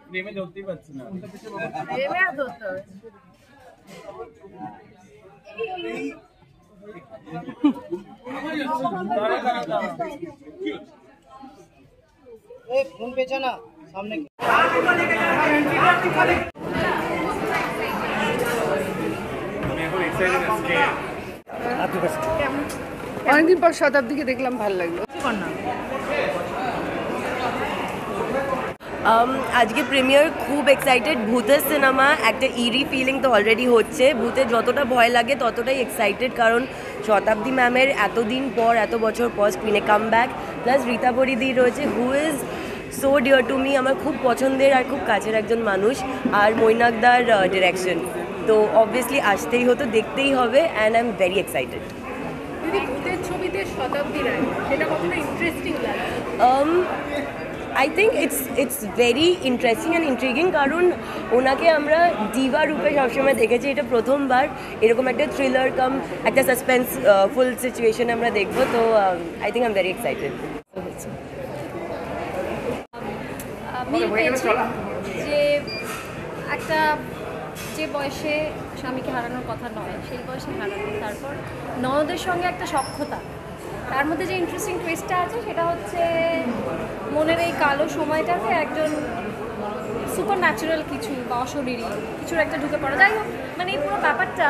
প্রেমে ধরতেই পারছি না। প্রেমে আর ধরতে হবে। ফোন পেয়েছে না সামনে। অনেকদিন পর শতাব্দীকে দেখলাম, ভালো লাগলো। আজকে প্রিমিয়ার খুব এক্সাইটেড। ভূতের সিনেমা, একটা ইরি ফিলিং তো অলরেডি হচ্ছে। ভূতের যতটা ভয় লাগে ততটাই এক্সাইটেড, কারণ শতাব্দী ম্যামের এতদিন পর, এত বছর পর স্ক্রিনে কাম ব্যাক, প্লাস রীতা পরিদি রয়েছে, who is so dear to me, আমার খুব পছন্দের আর খুব কাছের একজন মানুষ। আর মৈনাকদার ডিরেকশন, তো অবভিয়াসলি আসতেই হতো, দেখতেই হবে, and I am very excited. দিদি, ভূতের ছবিতে শতাব্দী রায়, সেটা কতটা ইন্টারেস্টিং লাগে? I think it's very interesting and intriguing, কারণ ওনাকে আমরা ডিভা রূপে সবসময় দেখেছি। এটা প্রথমবার এরকম একটা থ্রিলার কাম একটা সাসপেন্স ফুল সিচুয়েশন আমরা দেখবো, তো I think I am very excited. মিল পেয়েছি যে একটা যে বয়সে স্বামীকে হারানোর কথা নয়, সেই বয়সে হারানো, তারপর ননদের সঙ্গে একটা সখ্যতা, তার মধ্যে যে ইন্টারেস্টিং টুইস্টটা আছে সেটা হচ্ছে মনের এই কালো সময়টাতে একজন সুপার ন্যাচারাল কিছু বা অশরীরী কিছুর একটা ঢুকে পড়া। যাই হোক, মানে এই পুরো ব্যাপারটা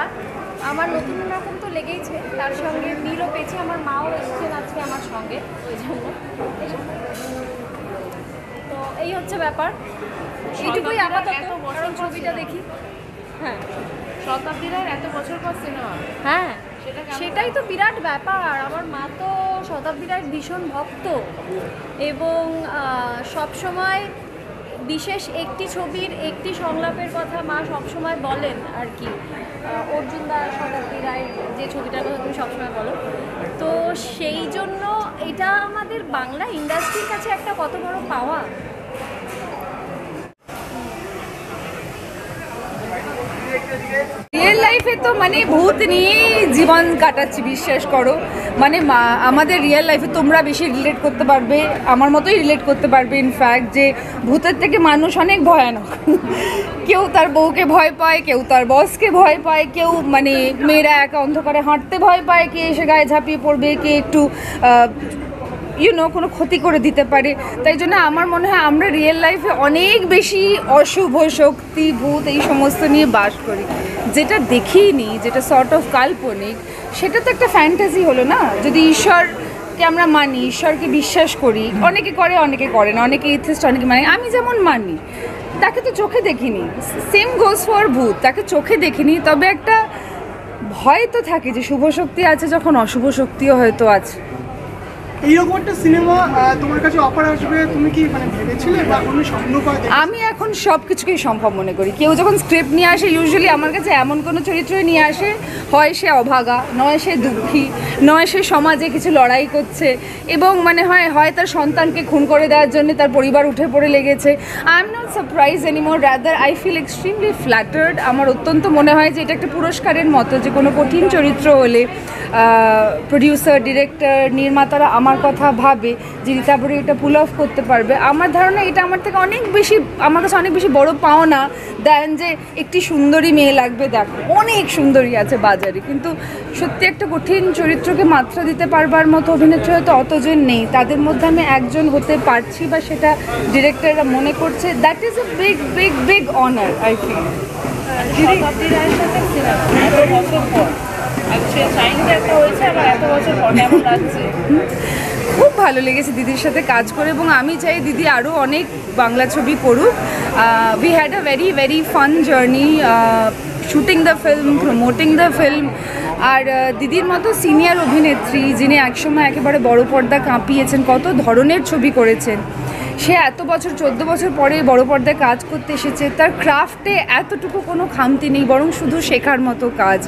আমার নতুন রকম তো লেগেইছে, তার সঙ্গে মিলও পেয়েছি। আমার মাও এসেছেন আজকে আমার সঙ্গে, ওই জন্য তো এই হচ্ছে ব্যাপার। এইটুকুই আপাতত, কারণ ছবিটা দেখি। হ্যাঁ, শতাব্দীরা এত বছর পর সিনেমা, হ্যাঁ সেটাই তো বিরাট ব্যাপার। আমার মা তো শতাব্দী রায়ের ভীষণ ভক্ত, এবং সব সময় বিশেষ একটি ছবির একটি সংলাপের কথা মা সবসময় বলেন আর কি। অর্জুন দা শতাব্দী রায়ের যে ছবিটার কথা তুমি সবসময় বলো, তো সেই জন্য এটা আমাদের বাংলা ইন্ডাস্ট্রির কাছে একটা কত বড় পাওয়া। রিয়েল লাইফে তো মানে ভূত নিয়েই জীবন কাটাচ্ছি, বিশ্বাস করো। মানে আমাদের রিয়েল লাইফে তোমরা বেশি রিলেট করতে পারবে, আমার মতোই রিলেট করতে পারবে ইনফ্যাক্ট, যে ভূতের থেকে মানুষ অনেক ভয়ানক। কেউ তার বউকে ভয় পায়, কেউ তার বসকে ভয় পায়, কেউ মানে মেয়েরা একা অন্ধকারে হাঁটতে ভয় পায়, কে এসে গায়ে ঝাঁপিয়ে পড়বে, কে একটু কোনো ক্ষতি করে দিতে পারে। তাই জন্য আমার মনে হয় আমরা রিয়েল লাইফে অনেক বেশি অশুভ শক্তি, ভূত এই সমস্ত নিয়ে বাস করি। যেটা দেখিনি, যেটা সর্ট অফ কাল্পনিক, সেটা তো একটা ফ্যান্টাসি হলো না। যদি ঈশ্বরকে আমরা মানি, ঈশ্বরকে বিশ্বাস করি, অনেকে করে অনেকে করে না, অনেকে এথিস্ট অনেকে মানে, আমি যেমন মানি, তাকে তো চোখে দেখিনি। সেম গোজ ফর ভূত, তাকে চোখে দেখিনি, তবে একটা ভয় তো থাকে যে শুভ শক্তি আছে যখন অশুভ শক্তিও হয়তো আছে। এইরকম একটা সিনেমা তোমার কাছে অফার আসবে, তুমি কি মানে ভেবেছিলে বা কোনো স্বপ্ন পাওয়া? আমি এখন সব কিছুকেই সম্ভব মনে করি। কেউ যখন স্ক্রিপ্ট নিয়ে আসে, ইউজুয়ালি আমার কাছে এমন কোনো চরিত্রই নিয়ে আসে, হয় সে অভাগা, নয় সে দুঃখী, নয় সে সমাজে কিছু লড়াই করছে, এবং মানে হয় তার সন্তানকে খুন করে দেওয়ার জন্য তার পরিবার উঠে পড়ে লেগেছে। I am not surprise anymore, rather I feel extremely flattered. আমার অত্যন্ত মনে হয় যে এটা একটা পুরস্কারের মতো, যে কোনো কঠিন চরিত্র হলে প্রডিউসার, ডিরেক্টর, নির্মাতারা আমার কথা ভাবে যে রীতা পরি এটা পুল অফ করতে পারবে। আমার ধারণা এটা আমার থেকে অনেক বেশি, আমার কাছে অনেক বেশি বড় পাওনা দেন যে একটি সুন্দরী মেয়ে লাগবে। দেখো অনেক সুন্দরী আছে বাজারে, কিন্তু সত্যি একটা কঠিন চরিত্রকে মাত্রা দিতে পারবার মতো অভিনেত্রী হয়তো অতজন নেই। তাদের মধ্যে আমি একজন হতে পারছি, বা সেটা ডিরেক্টররা মনে করছে। That is a big big big honour I feel. Shatabdi রায়ের সাথে সিনেমা এত বছর পর, সে সাইনটা একটা হয়েছে, আবার এত বছর পর কেমন লাগছে? খুব ভালো লেগেছে দিদির সাথে কাজ করে, এবং আমি চাই দিদি আরও অনেক বাংলা ছবি করুক। We had a very very fun journey shooting the film, promoting the film. আর দিদির মতো সিনিয়র অভিনেত্রী, যিনি একসময় একেবারে বড় পর্দা কাঁপিয়েছেন, কত ধরনের ছবি করেছেন, সে এত বছর 14 বছর পরে বড় পর্দায় কাজ করতে এসেছে। তার ক্রাফটে এতটুকু কোনো খামতি নেই, বরং শুধু শেখার মতো কাজ,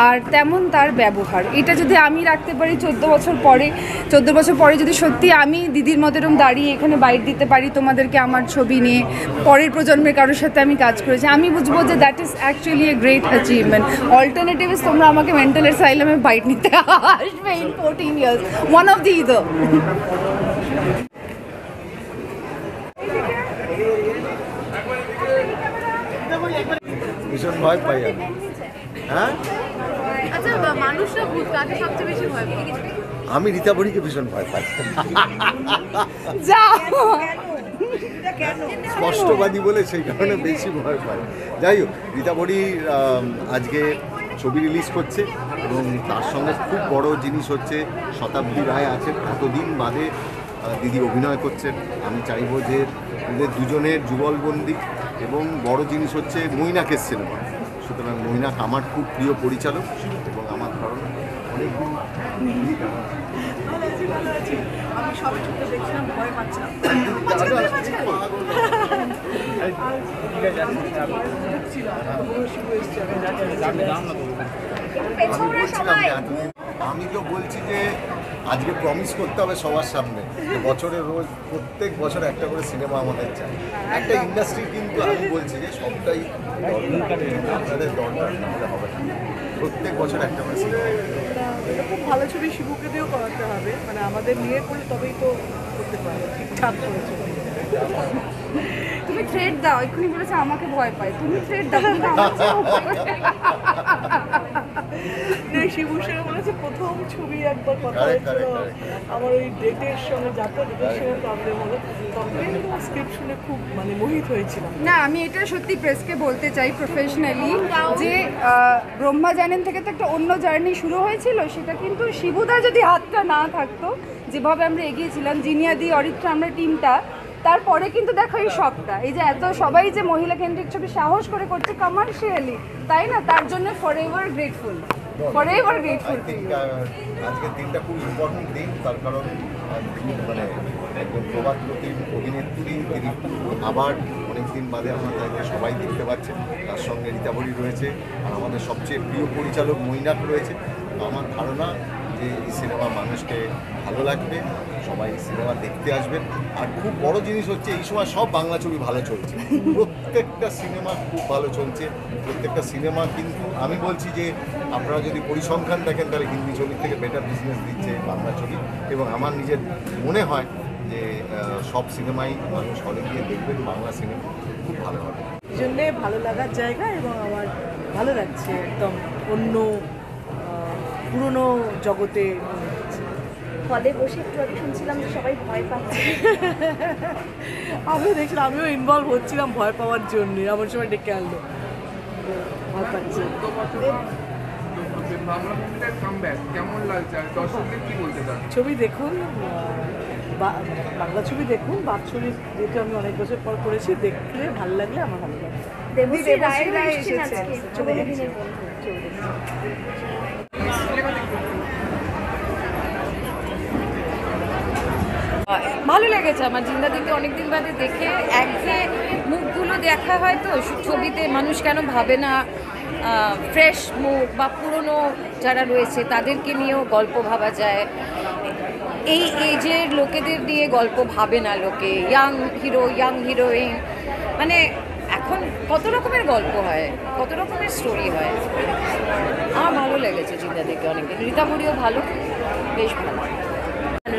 আর তেমন তার ব্যবহার। এটা যদি আমি রাখতে পারি 14 বছর পরে যদি সত্যি আমি দিদির মতো এরকম দাঁড়িয়ে এখানে বাইট দিতে পারি তোমাদেরকে আমার ছবি নিয়ে, পরের প্রজন্মের কারোর সাথে আমি কাজ করেছি, আমি বুঝবো যে that is actually a great achievement. Alternative is তোমরা আমাকে মেন্টাল অ্যাসাইলামে বাইট নিতে আসবে in 14 years, one of the either. ভীষণ ভয় পাই আমি। হ্যাঁ, আচ্ছা, মানুষরা ভূত কাকে সবচেয়ে বেশি ভয় পায়? আমি রীতাবরীকে ভীষণ ভয় পাই। যা স্পষ্টবাদী বলে সেই কারণে বেশি ভয় পাই। যাই হোক, রীতাবরী আজকে ছবি রিলিজ করছে এবং তার সঙ্গে খুব বড় জিনিস হচ্ছে শতাব্দী রায় আছেন, এতদিন বাদে দিদি অভিনয় করছেন। আমি চাইবো যে ওদের দুজনের যুগলবন্দি, এবং বড় জিনিস হচ্ছে মৈনাকের সিনেমা। সুতরাং মৈনাক আমার খুব প্রিয় পরিচালক এবং আমার ধারণা অনেকদিন আমি সবে ছোট দেখছিলাম, ভয় পাচ্ছিলাম। আমি তো বলছি যে আজকে প্রমিস করতে হবে সবার সামনে যে বছরের রোজ প্রত্যেক বছর একটা করে সিনেমা আমাদের চাই। একটা ইন্ডাস্ট্রি কিন্তু আমি বলছি যে সবটাই আপনাদের দরকার, নাহলে হবে না। প্রত্যেক বছর একটা করে সিনেমা। এটা খুব ভালো ছবি, শিবুকে দিয়েও করাতে হবে, মানে আমাদের নিয়ে করলে তবেই তো করতে পারবে ঠিকঠাক করেছে। তুমি থ্রেড দাও, এক্ষুনি বলেছে আমাকে ভয় পায়, তুমি থ্রেড দাও, তুমি তো আমার চেয়েও ভয় পায়। শিবুর সঙ্গে বলেছে প্রথম ছবি একবার কথা Correct, হয়েছিল correct, correct. আমার ওই ডেটের সঙ্গে, যাত্রা ডেটের সঙ্গে প্রবলেম হলো, তখন স্ক্রিপ্ট শুনে খুব মানে মোহিত হয়েছিলাম। না, আমি এটা সত্যি প্রেসকে বলতে চাই প্রফেশনালি যে ব্রহ্মা জানেন থেকে তো একটা অন্য জার্নি শুরু হয়েছিল। সেটা কিন্তু শিবুদা যদি হাতটা না থাকতো, যেভাবে আমরা এগিয়েছিলাম জিনিয়াদি অরিত্রা আমরা টিমটা, তারপরে কিন্তু দেখো এই সবটা, এই যে এত সবাই যে মহিলা কেন্দ্রিক ছবি সাহস করে করছে কমার্শিয়ালি, তাই না? তার জন্য ফরএভার গ্রেটফুল, ফরএভার গ্রেটফুল। আজকের দিনটা খুব ইম্পর্টেন্ট দিন, তার কারণ মানে একজন প্রবাদ প্রতিম অভিনেত্রী, তিনি আবার অনেকদিন বাদে আমরা তাকে সবাই দেখতে পাচ্ছেন। তার সঙ্গে রীতাবরী রয়েছে, আর আমাদের সবচেয়ে প্রিয় পরিচালক মৈনাক রয়েছে। আমার ধারণা যে এই সিনেমা মানুষকে ভালো লাগবে, সবাই সিনেমা দেখতে আসবেন। আর খুব বড় জিনিস হচ্ছে এই সময় সব বাংলা ছবি ভালো চলছে, প্রত্যেকটা সিনেমা খুব ভালো চলছে, প্রত্যেকটা সিনেমা। কিন্তু আমি বলছি যে আপনারা যদি পরিসংখ্যান দেখেন তাহলে হিন্দি ছবির থেকে বেটার বিজনেস দিচ্ছে বাংলা ছবি, এবং আমার নিজের মনে হয় যে সব সিনেমাই মানুষ হলে গিয়ে দেখবেন, বাংলা সিনেমা খুব ভালো হবে। এই জন্যে ভালো লাগার জায়গা, এবং আমার ভালো লাগছে, একদম অন্য পুরনো জগতে মনে হচ্ছে। হলে বসে একটু আগে শুনছিলাম যে সবাই ভয় পাচ্ছে। আমিও দেখছিলাম, আমিও ইনভলভ হচ্ছিলাম ভয় পাওয়ার জন্যে, আমার সময় ডেকে আনলো, ভয় পাচ্ছে। ছবি দেখুন, বাংলা ছবি দেখুন, বাৎসরিক যেহেতু আমি অনেক বছর পর করেছি, দেখলে ভালো লাগলে আমার ভালো লাগে। দেবশ্রী রায় এসেছেন আজকে, ছবি পুরোনো দেখছি। দিনের বন্ধু। ভালো লেগেছে আমার জিন্দাদিকে অনেকদিন বাদে দেখে। একঘেয়ে মুখগুলো দেখা হয় তো ছবিতে, মানুষ কেন ভাবে না ফ্রেশ মুখ বা পুরনো যারা রয়েছে তাদেরকে নিয়েও গল্প ভাবা যায়। এই এজের লোকেদের দিয়ে গল্প ভাবে না লোকে, ইয়াং হিরো ইয়াং হিরোইন, মানে এখন কত রকমের গল্প হয়, কত রকমের স্টোরি হয়। আমার ভালো লেগেছে জিন্দাদিকে অনেকদিন। রীতাবরীও ভালো, বেশ ভালো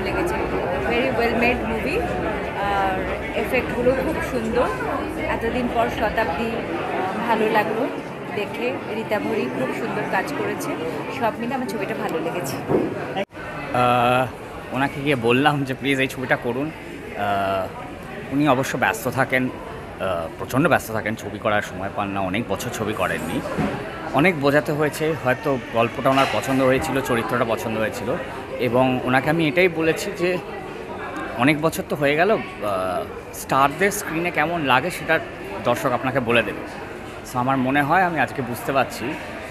লেগেছে। ভেরি ওয়েল মেড মুভি, আর এফেক্টগুলো খুব সুন্দর। এতদিন পর শতাব্দী ভালো লাগলো দেখে, রীতাভরি খুব সুন্দর কাজ করেছে, সব মিলে আমার ছবিটা ভালো লেগেছে। ওনাকে গিয়ে বললাম যে প্লিজ এই ছবিটা করুন। উনি অবশ্য ব্যস্ত থাকেন, প্রচণ্ড ব্যস্ত থাকেন, ছবি করার সময় পান না, অনেক বছর ছবি করেননি, অনেক বোঝাতে হয়েছে। হয়তো গল্পটা ওনার পছন্দ হয়েছিল, চরিত্রটা পছন্দ হয়েছিল, এবং ওনাকে আমি এটাই বলেছি যে অনেক বছর তো হয়ে গেল, স্টারদের স্ক্রিনে কেমন লাগে সেটা দর্শক আপনাকে বলে দেবে। সো আমার মনে হয় আমি আজকে বুঝতে পারছি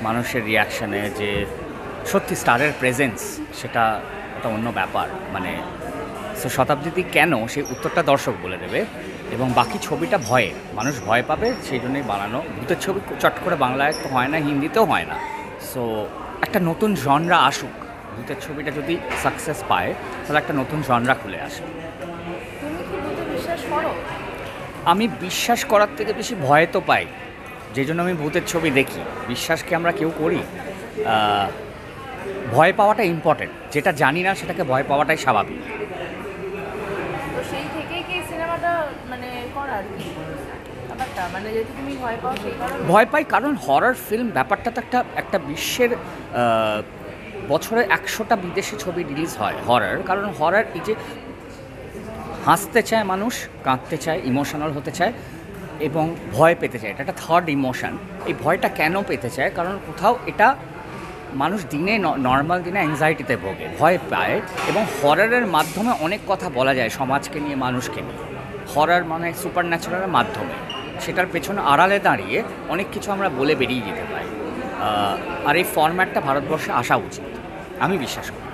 মানুষের রিয়াকশানে যে সত্যি স্টারের প্রেজেন্স সেটা একটা অন্য ব্যাপার। মানে সো শতাব্দী কেন, সেই উত্তরটা দর্শক বলে দেবে। এবং বাকি ছবিটা ভয়ে, মানুষ ভয় পাবে, সেই জন্যই বানানো। ভূতের ছবি চট করে বাংলায় তো হয় না, হিন্দিতেও হয় না। সো একটা নতুন জনরা আসুক, ভূতের ছবিটা যদি সাকসেস পায় তাহলে একটা নতুন জনরা খুলে আসে। তুমি কি ভূতে বিশ্বাস করো? আমি বিশ্বাস করার থেকে বেশি ভয় তো পাই, যে জন্য আমি ভূতের ছবি দেখি। বিশ্বাসকে আমরা কেউ করি, ভয় পাওয়াটা ইম্পর্টেন্ট। যেটা জানি না সেটাকে ভয় পাওয়াটাই স্বাভাবিক। তো সেই থেকেই কি সিনেমাটা মানে করা আর কি? ভয়টা, মানে যেহেতু তুমি ভয় পাও সেই কারণে? ভয় পাই কারণ হরর ফিল্ম ব্যাপারটা তো একটা বিশ্বের বছরে 100টা বিদেশি ছবি রিলিজ হয় হরর, কারণ হরর এই যে হাসতে চায় মানুষ, কাঁদতে চায়, ইমোশনাল হতে চায় এবং ভয় পেতে চায়, এটা একটা থার্ড ইমোশন। এই ভয়টা কেন পেতে চায়? কারণ কোথাও এটা মানুষ দিনে নর্মাল দিনে অ্যাংজাইটিতে ভোগে, ভয় পায়, এবং হররের মাধ্যমে অনেক কথা বলা যায় সমাজকে নিয়ে, মানুষকে নিয়ে। হরর মানে সুপার ন্যাচারালের মাধ্যমে, সেটার পেছনে আড়ালে দাঁড়িয়ে অনেক কিছু আমরা বলে বেরিয়ে যেতে পারি। আর এই ফরম্যাটটা ভারতবর্ষে আসা উচিত, আমি বিশ্বাস করি।